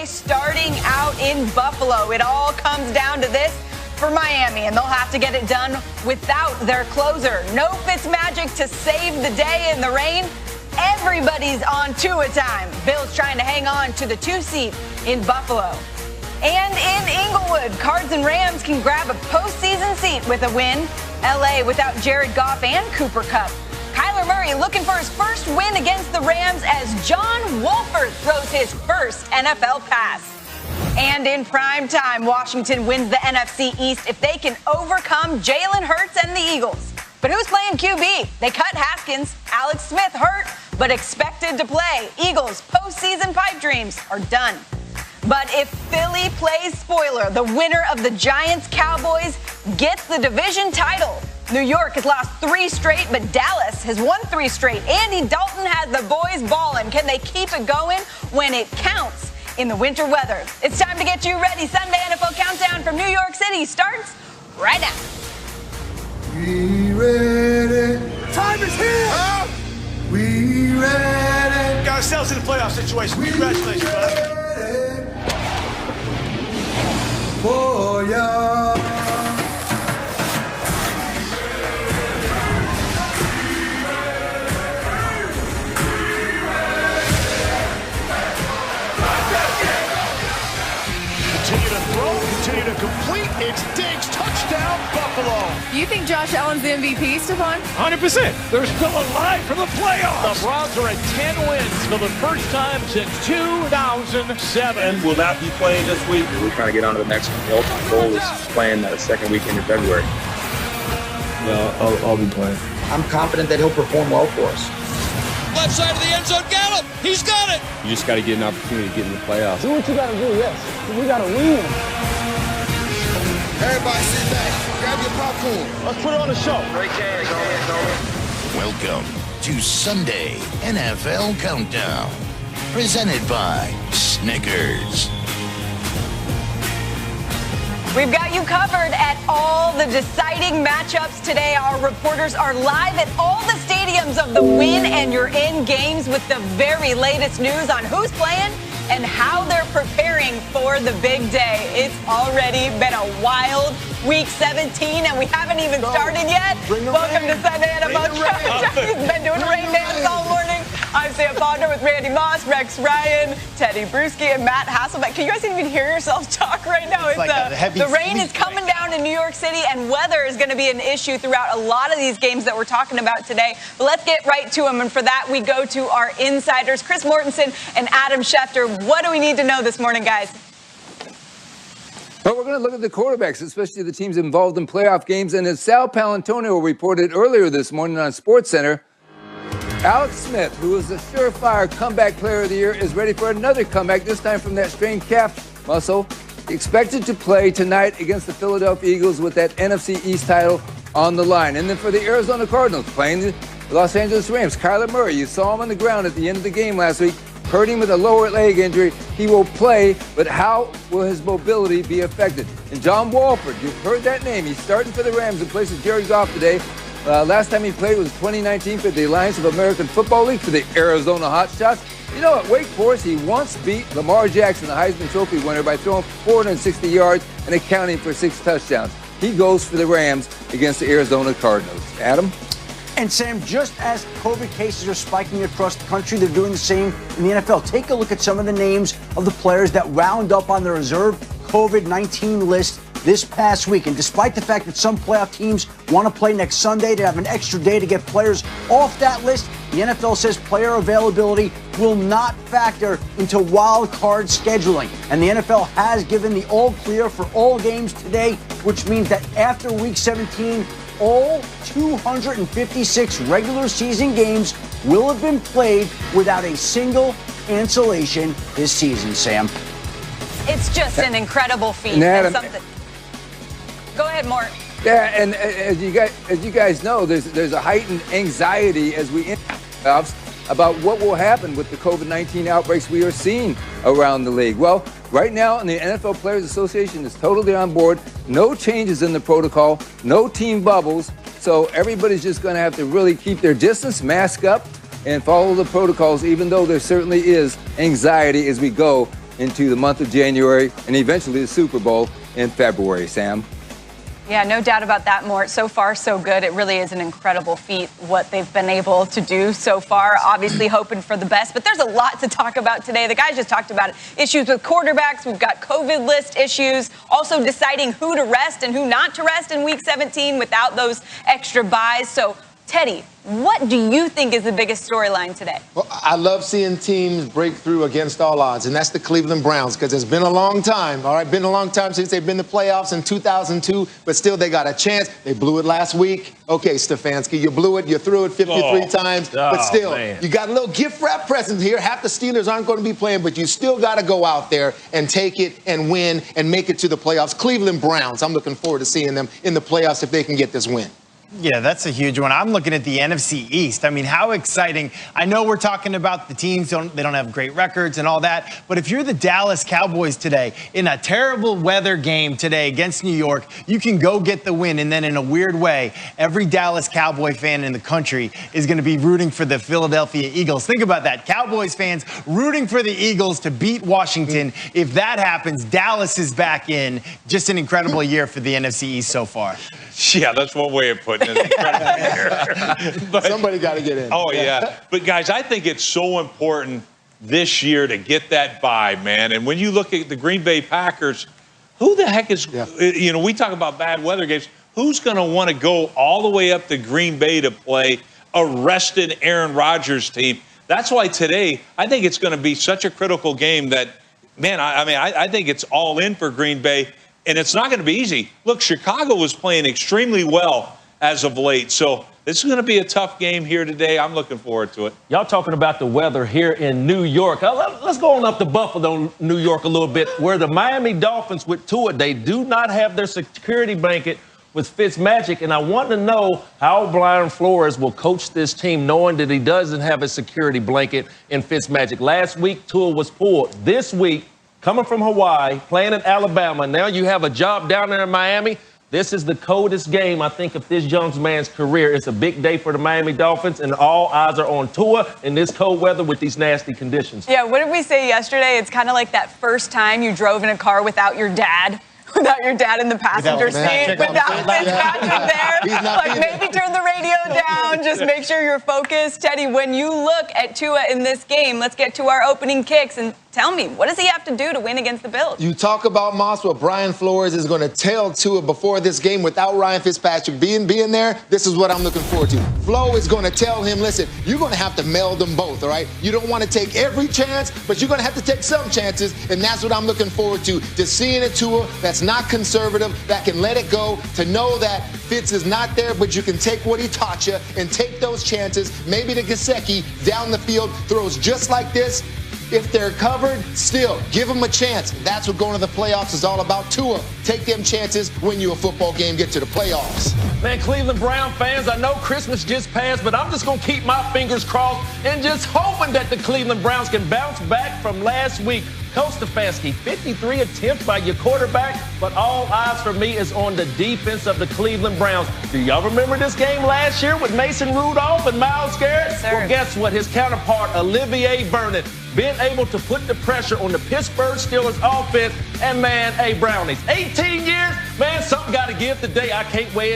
starting out in Buffalo. It all comes down to this for Miami, and they'll have to get it done without their closer. No Fitzmagic to save the day in the rain. Everybody's on Tua time. Bills trying to hang on to the 2 seat in Buffalo. And in Inglewood, Cards and Rams can grab a postseason seat with a win. LA without Jared Goff and Cooper Kupp. Kyler Murray looking for his first win against the Rams as John Wolford throws his first NFL pass. And in prime time, Washington wins the NFC East if they can overcome Jalen Hurts and the Eagles. But who's playing QB? They cut Haskins. Alex Smith hurt, but expected to play. Eagles' postseason pipe dreams are done. But if Philly plays spoiler, the winner of the Giants-Cowboys gets the division title. New York has lost 3 straight, but Dallas has won 3 straight. Andy Dalton has the boys balling. Can they keep it going when it counts in the winter weather? It's time to get you ready. Sunday NFL Countdown from New York City starts right now. We ready. Time is here. We ready. Got ourselves in a playoff situation. Congratulations, buddy. For ya. Continue to throw, continue to complete. It's Diggs, touchdown, Buffalo. Do you think Josh Allen's the MVP, Stephon? 100%. They're still alive for the playoffs. The Browns are at 10 wins for the first time since 2007. Will not be playing this week. We're trying to get on to the next one. The ultimate goal is playing the second weekend in February. No, I'll be playing. I'm confident that he'll perform well for us. Left side of the end zone, Gallup. He's got it. You just got to get an opportunity to get in the playoffs. Do what you got to do, yes. We got to win. Everybody sit back. Grab your popcorn. Let's put it on the show. Great game. Welcome to Sunday NFL Countdown. Presented by Snickers. We've got you covered at all the deciding matchups today. Our reporters are live at all the stadiums of the Win and You're In games with the very latest news on who's playing and how they're preparing for the big day. It's already been a wild Week 17, and we haven't even started yet. Welcome to Sunday NFL Countdown. He's been doing a rain dance all morning. I'm Sam Ponder with Randy Moss, Rex Ryan, Teddy Bruschi, and Matt Hasselbeck. Can you guys even hear yourselves talk right now? The rain is coming down in New York City, and weather is going to be an issue throughout a lot of these games that we're talking about today. But let's get right to them, and for that, we go to our insiders, Chris Mortensen and Adam Schefter. What do we need to know this morning, guys? Well, we're going to look at the quarterbacks, especially the teams involved in playoff games. And as Sal Palantonio reported earlier this morning on SportsCenter, Alex Smith, who is the surefire comeback player of the year, is ready for another comeback, this time from that strained calf muscle. Expected to play tonight against the Philadelphia Eagles with that NFC East title on the line. And then for the Arizona Cardinals, playing the Los Angeles Rams, Kyler Murray, you saw him on the ground at the end of the game last week, hurting with a lower leg injury. He will play, but how will his mobility be affected? And John Wolford, you've heard that name. He's starting for the Rams in place of Jared Goff today. Last time he played was 2019 for the Alliance of American Football League for the Arizona Hotshots. You know, at Wake Forest, he once beat Lamar Jackson, the Heisman Trophy winner, by throwing 460 yards and accounting for 6 touchdowns. He goes for the Rams against the Arizona Cardinals. Adam? And Sam, just as COVID cases are spiking across the country, they're doing the same in the NFL. Take a look at some of the names of the players that wound up on the reserve COVID-19 list this past week. And despite the fact that some playoff teams want to play next Sunday to have an extra day to get players off that list, the NFL says player availability will not factor into wild card scheduling. And the NFL has given the all clear for all games today, which means that after Week 17, all 256 regular season games will have been played without a single cancellation this season, Sam. It's just an incredible feat. Adam, go ahead, Mort. Yeah, and as you guys know, there's a heightened anxiety as we enter the playoffs about what will happen with the COVID-19 outbreaks we are seeing around the league. Well, right now, the NFL Players Association is totally on board. No changes in the protocol, no team bubbles. So everybody's just going to have to really keep their distance, mask up, and follow the protocols, even though there certainly is anxiety as we go into the month of January and eventually the Super Bowl in February, Sam. Yeah, no doubt about that, Mort. So far, so good. It really is an incredible feat what they've been able to do so far. Obviously hoping for the best, but there's a lot to talk about today. The guys just talked about it. Issues with quarterbacks. We've got COVID list issues. Also deciding who to rest and who not to rest in Week 17 without those extra buys. So, Teddy, what do you think is the biggest storyline today? Well, I love seeing teams break through against all odds, and that's the Cleveland Browns, because it's been a long time, all right? Been a long time since they've been to playoffs in 2002, but still they got a chance. They blew it last week. Okay, Stefanski, you blew it. You threw it 53 times, but still, you got a little gift wrap present here. Half the Steelers aren't going to be playing, but you still got to go out there and take it and win and make it to the playoffs. Cleveland Browns, I'm looking forward to seeing them in the playoffs if they can get this win. Yeah, that's a huge one. I'm looking at the NFC East. I mean, how exciting. I know we're talking about the teams, they don't have great records and all that, but if you're the Dallas Cowboys today, in a terrible weather game today against New York, you can go get the win, and then in a weird way, every Dallas Cowboy fan in the country is going to be rooting for the Philadelphia Eagles. Think about that. Cowboys fans rooting for the Eagles to beat Washington. If that happens, Dallas is back in. Just an incredible year for the NFC East so far. Yeah, that's one way of putting it. But somebody got to get in. Oh, yeah. But, guys, I think it's so important this year to get that bye, man. And when you look at the Green Bay Packers, who the heck is, you know, we talk about bad weather games. Who's going to want to go all the way up to Green Bay to play a rested Aaron Rodgers team? That's why today I think it's going to be such a critical game that, man, I think it's all in for Green Bay. And it's not going to be easy. Look, Chicago was playing extremely well as of late. So this is going to be a tough game here today. I'm looking forward to it. Y'all talking about the weather here in New York. Let's go on up to Buffalo, New York a little bit, where the Miami Dolphins with Tua, they do not have their security blanket with Fitzmagic. And I want to know how Brian Flores will coach this team knowing that he doesn't have a security blanket in Fitzmagic. Last week, Tua was pulled. This week, coming from Hawaii, playing in Alabama, now you have a job down there in Miami. This is the coldest game, I think, of this young man's career. It's a big day for the Miami Dolphins, and all eyes are on Tua in this cold weather with these nasty conditions. Yeah, what did we say yesterday? It's kind of like that first time you drove in a car without your dad. Without your dad in the passenger seat, without Fitzpatrick there. Like, maybe turn the radio down, just make sure you're focused. Teddy, when you look at Tua in this game, let's get to our opening kicks and tell me, what does he have to do to win against the Bills? You talk about, Moss, what Brian Flores is going to tell Tua before this game without Ryan Fitzpatrick being there. This is what I'm looking forward to. Flo is going to tell him, listen, you're going to have to meld them both, all right? You don't want to take every chance, but you're going to have to take some chances, and that's what I'm looking forward to seeing a Tua that's not conservative, that can let it go, to know that Fitz is not there, but you can take what he taught you and take those chances. Maybe the Gesicki down the field throws just like this. If they're covered, still, give them a chance. That's what going to the playoffs is all about. Tua, take them chances, win you a football game, get to the playoffs. Man, Cleveland Brown fans, I know Christmas just passed, but I'm just going to keep my fingers crossed and just hoping that the Cleveland Browns can bounce back from last week. Coach Stefanski, 53 attempts by your quarterback, but all eyes for me is on the defense of the Cleveland Browns. Do y'all remember this game last year with Mason Rudolph and Myles Garrett? Yes, sir. Well, guess what? His counterpart, Olivier Vernon, been able to put the pressure on the Pittsburgh Steelers offense. And, man, hey, Brownies, 18 years, man, something got to give today. I can't wait.